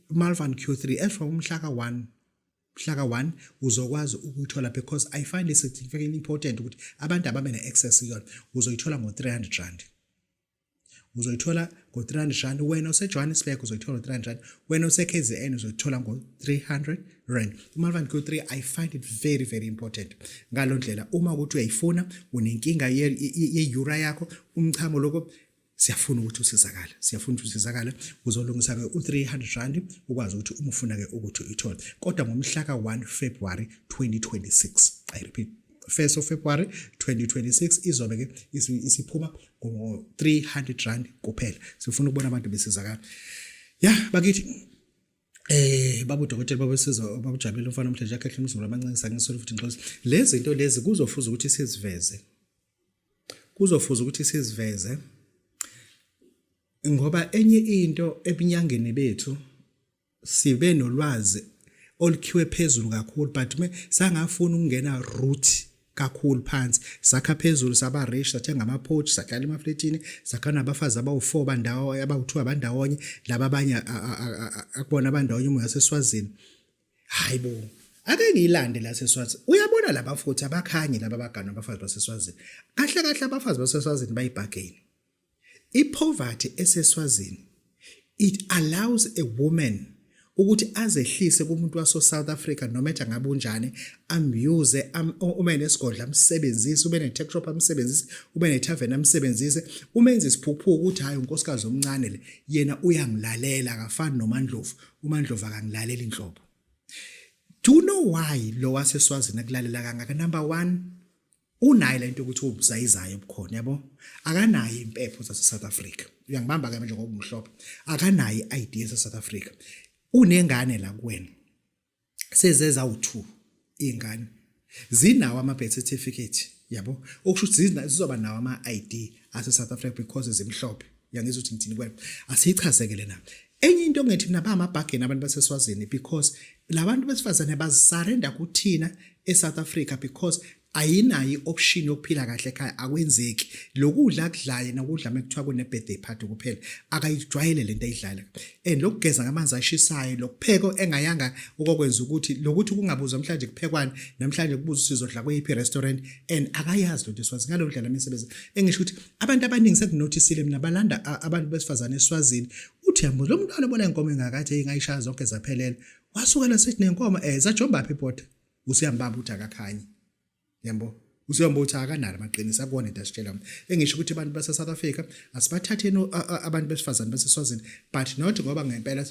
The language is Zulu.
Malvan Q3 as from Mhlaka 1 uzokwazi ukuyithola because I find it significantly important ukuthi abantu ababe ne-access yona uzoyithola ngo-300 rand. Uzoyithola ngo-300 rand. Wena use-Johannesburg uzoyithola ngo-300 rand. Wena use-KZN uzoyithola ngo-300 rand. Malvan Q3 I find it very very important. Ngalo ndlela uma ukuthi uyayifuna unenkinga ye-ura yakho umchamo lokho siyafuna ukuthi usizakale uzolungisa ke u300 rand ukwazi ukuthi uma ufuna ke ukuthi uyithole kodwa ngomhla ka1 February 2026 I repeat 1st of February 2026 izobe ke isiphuma ngo300 rand kuphela sifuna ukubona abantu besizakala bakithi babu dokotela babesiza babujabule umfana omhle Jackie Mzulu abancane ngisolo futhi ngixoxe lezi zinto lezi kuzofuza ukuthi siziveze ngoba enye into ebinyangeni bethu sibe nolwazi olukhiwe phezulu kakhulu but sangafuna ukungena root kakhulu phansi sakha phezulu saba rich sathenga ama porch sahlala emafletini sakha nabafazi abawu4 bandawo abawu2 abandawonye laba abanye akubona abandawonye umoya seswazini hayibo ake ngiyilande la seswazini uyabona laba futhi abakhanye laba bagana abafazi baseswazini kahle abafazi baseswazini bayibhageni ipoverty eseswazini it allows a woman ukuthi azehlise kumuntu waso South Africa noma ethe ngabe unjani amuse uma enesigodla amsebenzise ube ne-tech shop amsebenzise ube ne-tavern amsebenzise umenze isiphuphuko ukuthi hayi unkosikazi omncane le yena uyangilalela akafani noMandlovu uMandlovu akangilalela inhlobo. Do you know why lo waseswazini akulalela kangaka? Number 1 unayo lento ukuthi ubuzayizayo obukhona yabo akanayo impepho zase South Africa uyangibamba ke manje ngoba umhlophe akanayo i-ID se South Africa unengane la kuwena sezeza u2 ingane zinawo ama birth certificate yabo okusho ukuthi zizoba nawo ama ID ase South Africa because zimhlophe yangizwe ukuthi ngithini kwena asiyichazekele na enye into ngethi mina ba amabhageni abantu baseswazini because labantu besifazane bazisarenda kuthina eSouth Africa because ayinayo option yokuphila kahle ekhaya akwenzeki lokudla akudlaye nokudla mekuthiwa kune birthday party kuphela akayijwayele lento ayidlala and lokugeza ngamanzi ashisayo lokupheko engayanga ukokwenza ukuthi lokuthi kungabuzwa namhlanje kuphekwani namhlanje kubuza sizodla kweyiphi restaurant and akayazi lo deswazi ngalo ndlela imisebenzi engisho ukuthi abantu abaningi sekunotisile mina balanda abantu besifazane eswazini uthi yambo lo mntwana obona inkomo engakade ingayishaya zonke zaphelela wasukela sethi nenkomo sajomba phi bota usiyambamba uthi akakhanye yambo usiyomba uthi akanalo amaqiniso akubona into asitshela mina engisho ukuthi abantu base South Africa asibathatheni abantu besifazane baseswazini but not ngoba ngempela